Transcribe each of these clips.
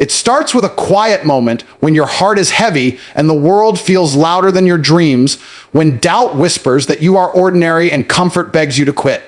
It starts with a quiet moment when your heart is heavy and the world feels louder than your dreams, when doubt whispers that you are ordinary and comfort begs you to quit.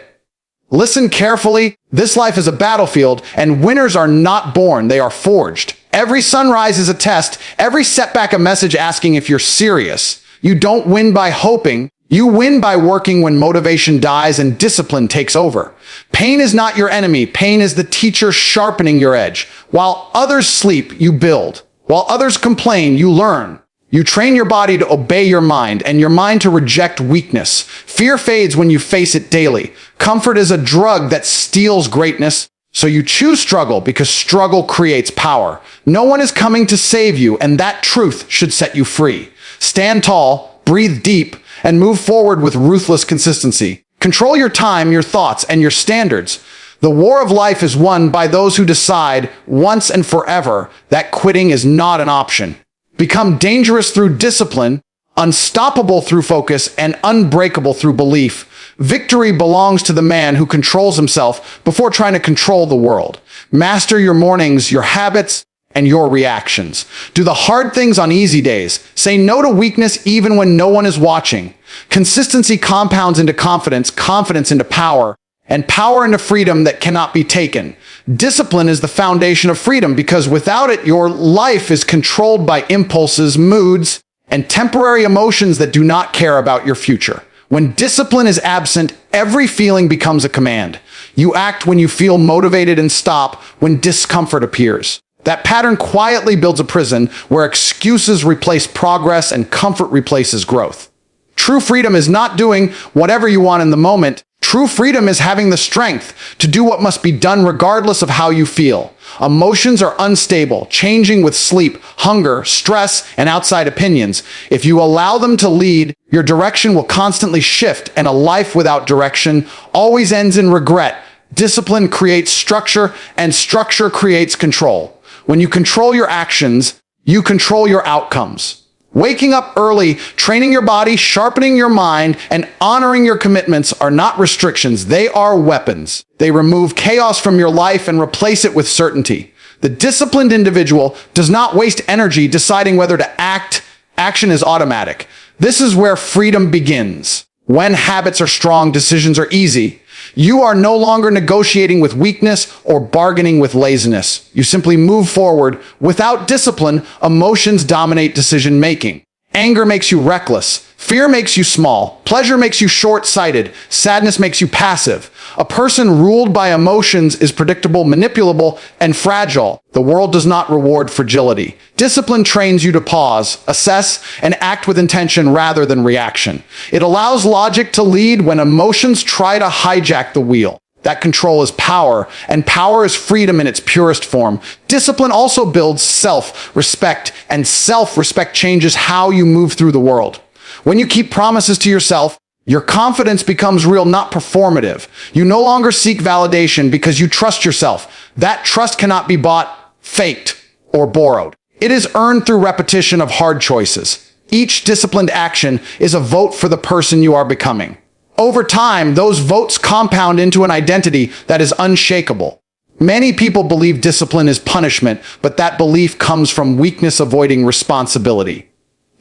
Listen carefully. This life is a battlefield, and winners are not born, they are forged. Every sunrise is a test, every setback a message asking if you're serious. You don't win by hoping. You win by working when motivation dies and discipline takes over. Pain is not your enemy. Pain is the teacher sharpening your edge. While others sleep, you build. While others complain, you learn. You train your body to obey your mind, and your mind to reject weakness. Fear fades when you face it daily. Comfort is a drug that steals greatness. So you choose struggle because struggle creates power. No one is coming to save you, and that truth should set you free. Stand tall, breathe deep, and move forward with ruthless consistency. Control your time, your thoughts, and your standards. The war of life is won by those who decide once and forever that quitting is not an option. Become dangerous through discipline, unstoppable through focus, and unbreakable through belief. Victory belongs to the man who controls himself before trying to control the world. Master your mornings, your habits, and your reactions. Do the hard things on easy days. Say no to weakness even when no one is watching. Consistency compounds into confidence, confidence into power, and power into freedom that cannot be taken. Discipline is the foundation of freedom because without it, your life is controlled by impulses, moods, and temporary emotions that do not care about your future. When discipline is absent, every feeling becomes a command. You act when you feel motivated and stop when discomfort appears. That pattern quietly builds a prison where excuses replace progress and comfort replaces growth. True freedom is not doing whatever you want in the moment. True freedom is having the strength to do what must be done regardless of how you feel. Emotions are unstable, changing with sleep, hunger, stress, and outside opinions. If you allow them to lead, your direction will constantly shift, and a life without direction always ends in regret. Discipline creates structure, and structure creates control. When you control your actions, you control your outcomes. Waking up early, training your body, sharpening your mind, and honoring your commitments are not restrictions. They are weapons. They remove chaos from your life and replace it with certainty. The disciplined individual does not waste energy deciding whether to act. Action is automatic. This is where freedom begins. When habits are strong, decisions are easy. You are no longer negotiating with weakness or bargaining with laziness. You simply move forward. Without discipline, emotions dominate decision-making. Anger makes you reckless. Fear makes you small. Pleasure makes you short-sighted. Sadness makes you passive. A person ruled by emotions is predictable, manipulable, and fragile. The world does not reward fragility. Discipline trains you to pause, assess, and act with intention rather than reaction. It allows logic to lead when emotions try to hijack the wheel. That control is power, and power is freedom in its purest form. Discipline also builds self-respect, and self-respect changes how you move through the world. When you keep promises to yourself, your confidence becomes real, not performative. You no longer seek validation because you trust yourself. That trust cannot be bought, faked, or borrowed. It is earned through repetition of hard choices. Each disciplined action is a vote for the person you are becoming. Over time, those votes compound into an identity that is unshakable. Many people believe discipline is punishment, but that belief comes from weakness avoiding responsibility.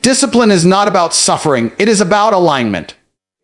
Discipline is not about suffering, it is about alignment.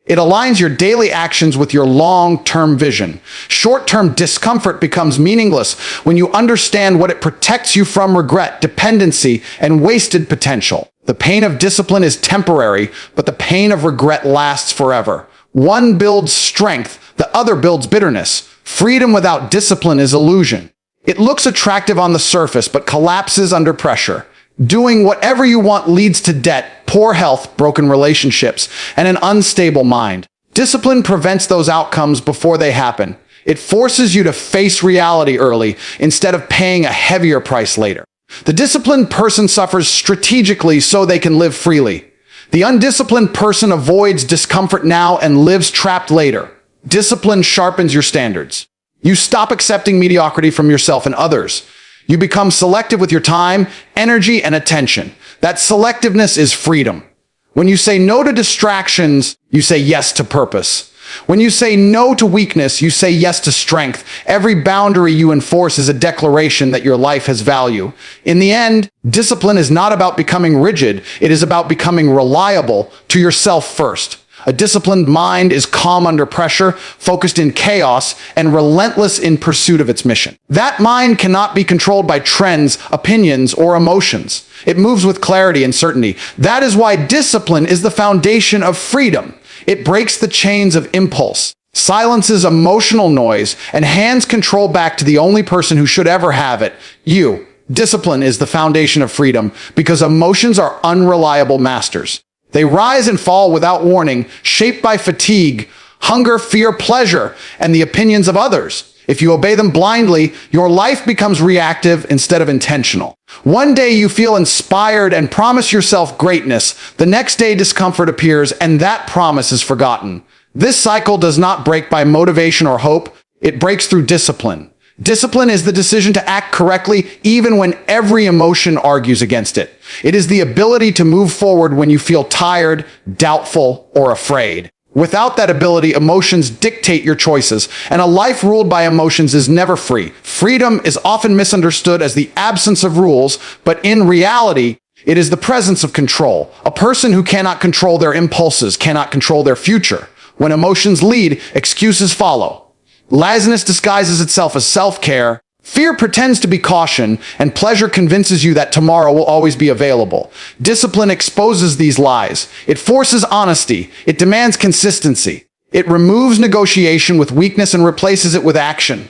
It aligns your daily actions with your long-term vision. Short-term discomfort becomes meaningless when you understand what it protects you from: regret, dependency, and wasted potential. The pain of discipline is temporary, but the pain of regret lasts forever. One builds strength, the other builds bitterness. Freedom without discipline is illusion. It looks attractive on the surface, but collapses under pressure. Doing whatever you want leads to debt, poor health, broken relationships, and an unstable mind. Discipline prevents those outcomes before they happen. It forces you to face reality early instead of paying a heavier price later. The disciplined person suffers strategically so they can live freely. The undisciplined person avoids discomfort now and lives trapped later. Discipline sharpens your standards. You stop accepting mediocrity from yourself and others. You become selective with your time, energy, and attention. That selectiveness is freedom. When you say no to distractions, you say yes to purpose. When you say no to weakness, you say yes to strength. Every boundary you enforce is a declaration that your life has value. In the end, discipline is not about becoming rigid. It is about becoming reliable to yourself first. A disciplined mind is calm under pressure, focused in chaos, and relentless in pursuit of its mission. That mind cannot be controlled by trends, opinions, or emotions. It moves with clarity and certainty. That is why discipline is the foundation of freedom. It breaks the chains of impulse, silences emotional noise, and hands control back to the only person who should ever have it, you. Discipline is the foundation of freedom because emotions are unreliable masters. They rise and fall without warning, shaped by fatigue, hunger, fear, pleasure, and the opinions of others. If you obey them blindly, your life becomes reactive instead of intentional. One day you feel inspired and promise yourself greatness. The next day discomfort appears and that promise is forgotten. This cycle does not break by motivation or hope. It breaks through discipline. Discipline is the decision to act correctly even when every emotion argues against it. It is the ability to move forward when you feel tired, doubtful, or afraid. Without that ability, emotions dictate your choices, and a life ruled by emotions is never free. Freedom is often misunderstood as the absence of rules, but in reality, it is the presence of control. A person who cannot control their impulses cannot control their future. When emotions lead, excuses follow. Laziness disguises itself as self-care. Fear pretends to be caution, and pleasure convinces you that tomorrow will always be available. Discipline exposes these lies. It forces honesty. It demands consistency. It removes negotiation with weakness and replaces it with action.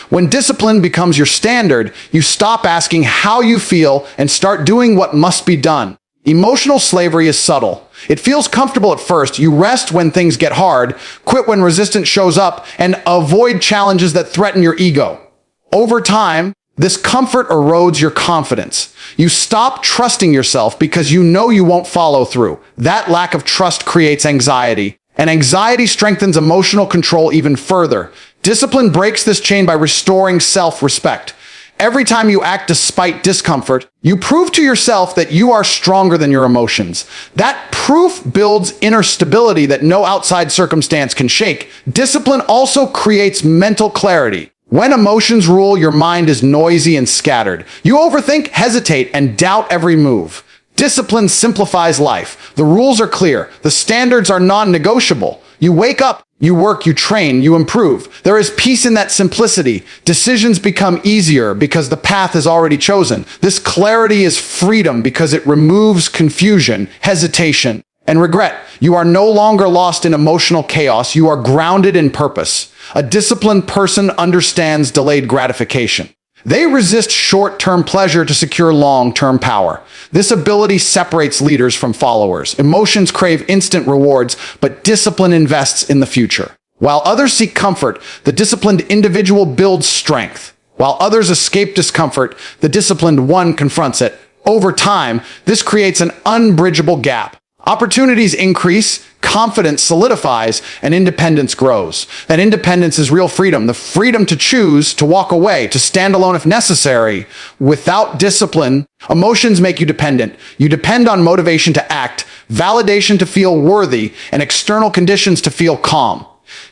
When discipline becomes your standard, you stop asking how you feel and start doing what must be done. Emotional slavery is subtle. It feels comfortable at first. You rest when things get hard, quit when resistance shows up, and avoid challenges that threaten your ego. Over time, this comfort erodes your confidence. You stop trusting yourself because you know you won't follow through. That lack of trust creates anxiety, and anxiety strengthens emotional control even further. Discipline breaks this chain by restoring self-respect. Every time you act despite discomfort, you prove to yourself that you are stronger than your emotions. That proof builds inner stability that no outside circumstance can shake. Discipline also creates mental clarity. When emotions rule, your mind is noisy and scattered. You overthink, hesitate, and doubt every move. Discipline simplifies life. The rules are clear. The standards are non-negotiable. You wake up, you work, you train, you improve. There is peace in that simplicity. Decisions become easier because the path is already chosen. This clarity is freedom because it removes confusion, hesitation, and regret. You are no longer lost in emotional chaos. You are grounded in purpose. A disciplined person understands delayed gratification. They resist short-term pleasure to secure long-term power. This ability separates leaders from followers. Emotions crave instant rewards, but discipline invests in the future. While others seek comfort, the disciplined individual builds strength. While others escape discomfort, the disciplined one confronts it. Over time, this creates an unbridgeable gap. Opportunities increase, confidence solidifies, and independence grows. That independence is real freedom, the freedom to choose, to walk away, to stand alone if necessary. Without discipline, emotions make you dependent. You depend on motivation to act, validation to feel worthy, and external conditions to feel calm.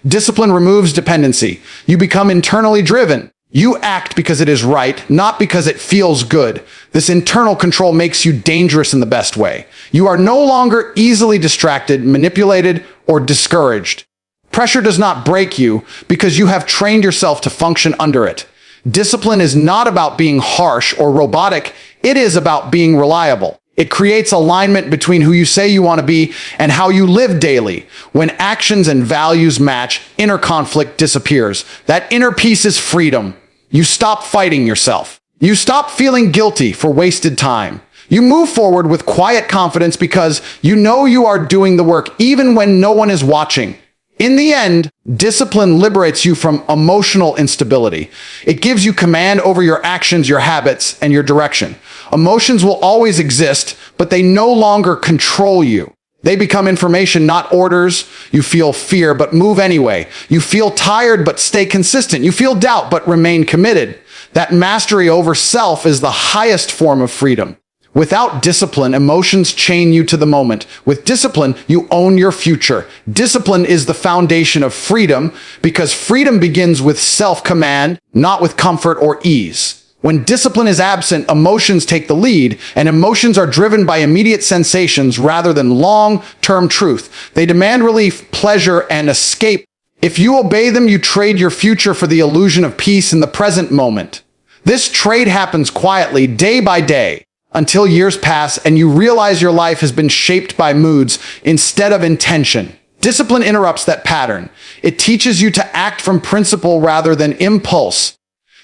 Discipline removes dependency. You become internally driven. You act because it is right, not because it feels good. This internal control makes you dangerous in the best way. You are no longer easily distracted, manipulated, or discouraged. Pressure does not break you because you have trained yourself to function under it. Discipline is not about being harsh or robotic. It is about being reliable. It creates alignment between who you say you want to be and how you live daily. When actions and values match, inner conflict disappears. That inner peace is freedom. You stop fighting yourself. You stop feeling guilty for wasted time. You move forward with quiet confidence because you know you are doing the work even when no one is watching. In the end, discipline liberates you from emotional instability. It gives you command over your actions, your habits, and your direction. Emotions will always exist, but they no longer control you. They become information, not orders. You feel fear, but move anyway. You feel tired, but stay consistent. You feel doubt, but remain committed. That mastery over self is the highest form of freedom. Without discipline, emotions chain you to the moment. With discipline, you own your future. Discipline is the foundation of freedom because freedom begins with self-command, not with comfort or ease. When discipline is absent, emotions take the lead, and emotions are driven by immediate sensations rather than long-term truth. They demand relief, pleasure, and escape. If you obey them, you trade your future for the illusion of peace in the present moment. This trade happens quietly, day by day, until years pass and you realize your life has been shaped by moods instead of intention. Discipline interrupts that pattern. It teaches you to act from principle rather than impulse,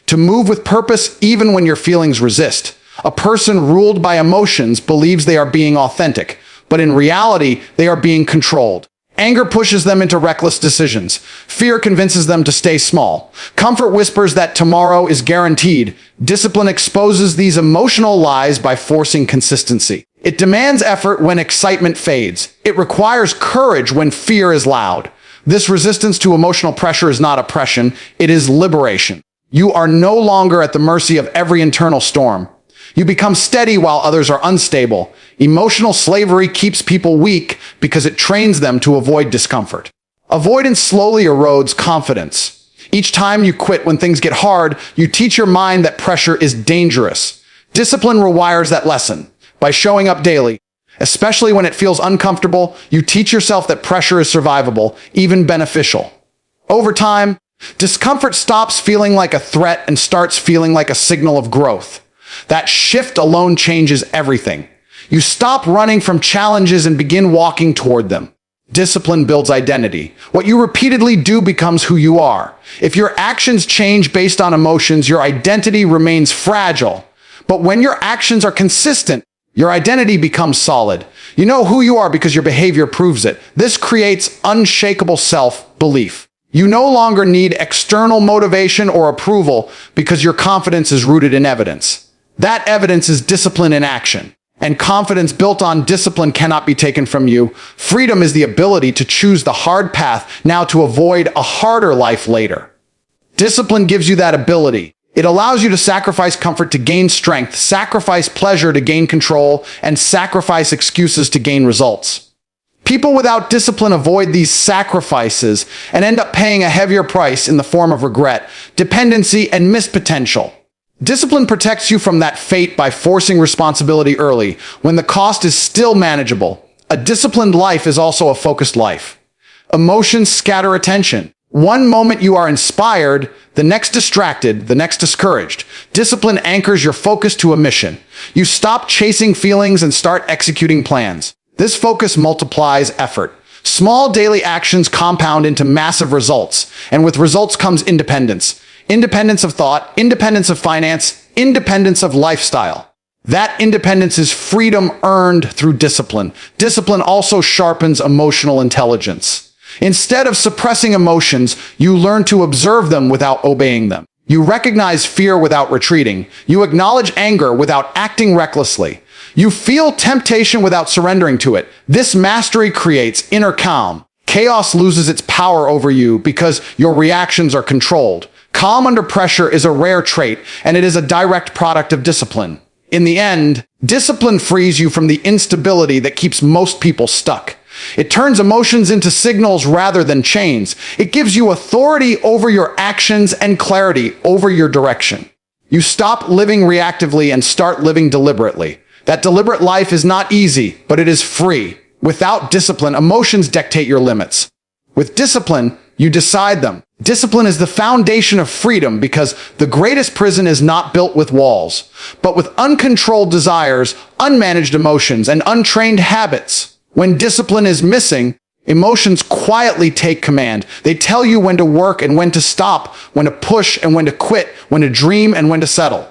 to move with purpose even when your feelings resist. A person ruled by emotions believes they are being authentic, but in reality, they are being controlled. Anger pushes them into reckless decisions. Fear convinces them to stay small. Comfort whispers that tomorrow is guaranteed. Discipline exposes these emotional lies by forcing consistency. It demands effort when excitement fades. It requires courage when fear is loud. This resistance to emotional pressure is not oppression, it is liberation. You are no longer at the mercy of every internal storm. You become steady while others are unstable. Emotional slavery keeps people weak because it trains them to avoid discomfort. Avoidance slowly erodes confidence. Each time you quit when things get hard, you teach your mind that pressure is dangerous. Discipline rewires that lesson. By showing up daily, especially when it feels uncomfortable, you teach yourself that pressure is survivable, even beneficial. Over time, discomfort stops feeling like a threat and starts feeling like a signal of growth. That shift alone changes everything. You stop running from challenges and begin walking toward them. Discipline builds identity. What you repeatedly do becomes who you are. If your actions change based on emotions, your identity remains fragile. But when your actions are consistent, your identity becomes solid. You know who you are because your behavior proves it. This creates unshakable self-belief. You no longer need external motivation or approval because your confidence is rooted in evidence. That evidence is discipline in action. And confidence built on discipline cannot be taken from you. Freedom is the ability to choose the hard path now to avoid a harder life later. Discipline gives you that ability. It allows you to sacrifice comfort to gain strength, sacrifice pleasure to gain control, and sacrifice excuses to gain results. People without discipline avoid these sacrifices and end up paying a heavier price in the form of regret, dependency, and missed potential. Discipline protects you from that fate by forcing responsibility early, when the cost is still manageable. A disciplined life is also a focused life. Emotions scatter attention. One moment you are inspired, the next distracted, the next discouraged. Discipline anchors your focus to a mission. You stop chasing feelings and start executing plans. This focus multiplies effort. Small daily actions compound into massive results, and with results comes independence. Independence of thought, independence of finance, independence of lifestyle. That independence is freedom earned through discipline. Discipline also sharpens emotional intelligence. Instead of suppressing emotions, you learn to observe them without obeying them. You recognize fear without retreating. You acknowledge anger without acting recklessly. You feel temptation without surrendering to it. This mastery creates inner calm. Chaos loses its power over you because your reactions are controlled. Calm under pressure is a rare trait, and it is a direct product of discipline. In the end, discipline frees you from the instability that keeps most people stuck. It turns emotions into signals rather than chains. It gives you authority over your actions and clarity over your direction. You stop living reactively and start living deliberately. That deliberate life is not easy, but it is free. Without discipline, emotions dictate your limits. With discipline, you decide them. Discipline is the foundation of freedom because the greatest prison is not built with walls, but with uncontrolled desires, unmanaged emotions, and untrained habits. When discipline is missing, emotions quietly take command. They tell you when to work and when to stop, when to push and when to quit, when to dream and when to settle.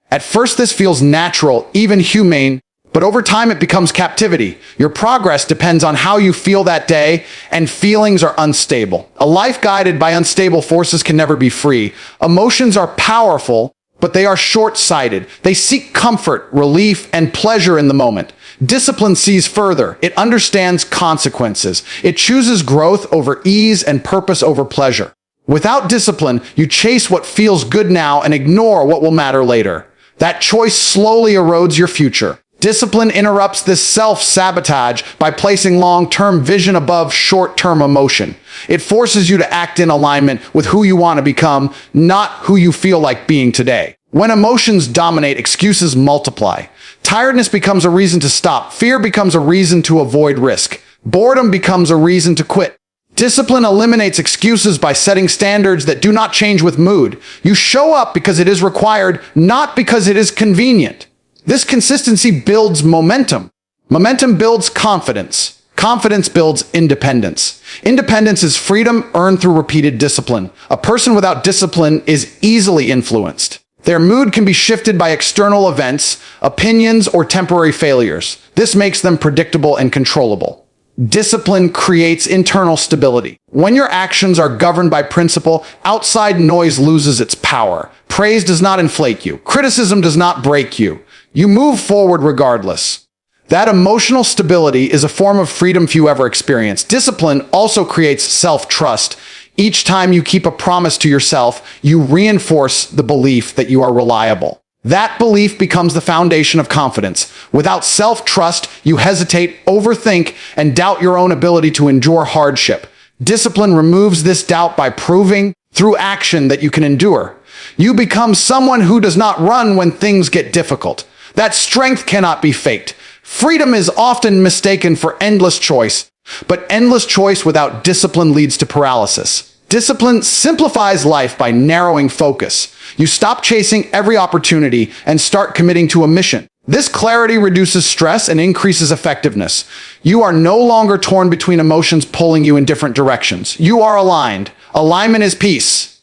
At first, this feels natural, even humane, but over time it becomes captivity. Your progress depends on how you feel that day, and feelings are unstable. A life guided by unstable forces can never be free. Emotions are powerful, but they are short-sighted. They seek comfort, relief, and pleasure in the moment. Discipline sees further. It understands consequences. It chooses growth over ease and purpose over pleasure. Without discipline, you chase what feels good now and ignore what will matter later. That choice slowly erodes your future. Discipline interrupts this self-sabotage by placing long-term vision above short-term emotion. It forces you to act in alignment with who you want to become, not who you feel like being today. When emotions dominate, excuses multiply. Tiredness becomes a reason to stop. Fear becomes a reason to avoid risk. Boredom becomes a reason to quit. Discipline eliminates excuses by setting standards that do not change with mood. You show up because it is required, not because it is convenient. This consistency builds momentum. Momentum builds confidence. Confidence builds independence. Independence is freedom earned through repeated discipline. A person without discipline is easily influenced. Their mood can be shifted by external events, opinions, or temporary failures. This makes them predictable and controllable. Discipline creates internal stability. When your actions are governed by principle, outside noise loses its power. Praise does not inflate you. Criticism does not break you. You move forward regardless. That emotional stability is a form of freedom few ever experience. Discipline also creates self-trust. Each time you keep a promise to yourself, you reinforce the belief that you are reliable. That belief becomes the foundation of confidence. Without self-trust, you hesitate, overthink, and doubt your own ability to endure hardship. Discipline removes this doubt by proving through action that you can endure. You become someone who does not run when things get difficult. That strength cannot be faked. Freedom is often mistaken for endless choice, but endless choice without discipline leads to paralysis. Discipline simplifies life by narrowing focus. You stop chasing every opportunity and start committing to a mission. This clarity reduces stress and increases effectiveness. You are no longer torn between emotions pulling you in different directions. You are aligned. Alignment is peace.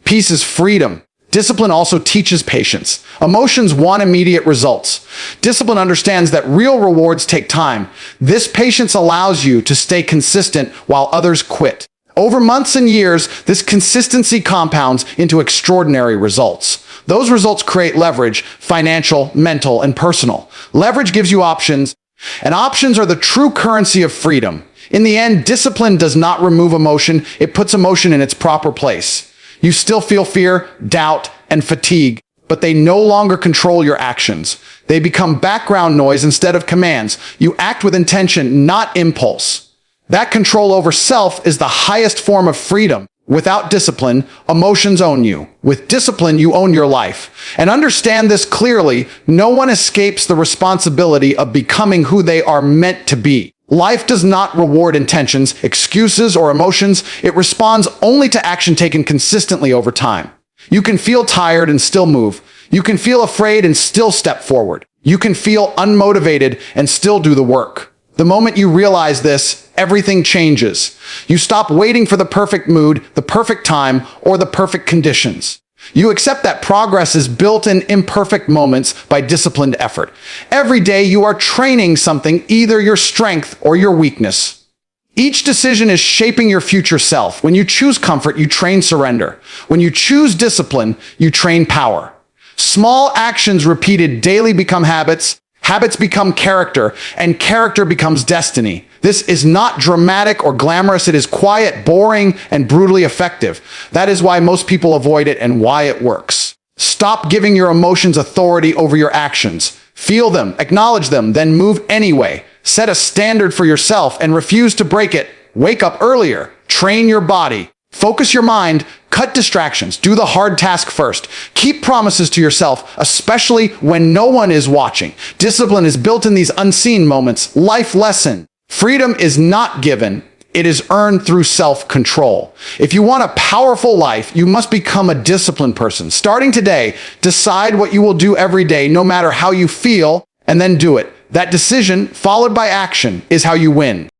Peace is freedom. Discipline also teaches patience. Emotions want immediate results. Discipline understands that real rewards take time. This patience allows you to stay consistent while others quit. Over months and years, this consistency compounds into extraordinary results. Those results create leverage, financial, mental, and personal. Leverage gives you options, and options are the true currency of freedom. In the end, discipline does not remove emotion, it puts emotion in its proper place. You still feel fear, doubt, and fatigue, but they no longer control your actions. They become background noise instead of commands. You act with intention, not impulse. That control over self is the highest form of freedom. Without discipline, emotions own you. With discipline, you own your life. And understand this clearly, no one escapes the responsibility of becoming who they are meant to be. Life does not reward intentions, excuses, or emotions. It responds only to action taken consistently over time. You can feel tired and still move. You can feel afraid and still step forward. You can feel unmotivated and still do the work. The moment you realize this, everything changes. You stop waiting for the perfect mood, the perfect time, or the perfect conditions. You accept that progress is built in imperfect moments by disciplined effort. Every day you are training something, either your strength or your weakness. Each decision is shaping your future self. When you choose comfort, you train surrender. When you choose discipline, you train power. Small actions repeated daily become habits. Habits become character, and character becomes destiny. This is not dramatic or glamorous. It is quiet, boring, and brutally effective. That is why most people avoid it and why it works. Stop giving your emotions authority over your actions. Feel them, acknowledge them, then move anyway. Set a standard for yourself and refuse to break it. Wake up earlier. Train your body. Focus your mind. Cut distractions. Do the hard task first. Keep promises to yourself, especially when no one is watching. Discipline is built in these unseen moments. Life lesson. Freedom is not given. It is earned through self-control. If you want a powerful life, you must become a disciplined person. Starting today, decide what you will do every day, no matter how you feel, and then do it. That decision, followed by action, is how you win.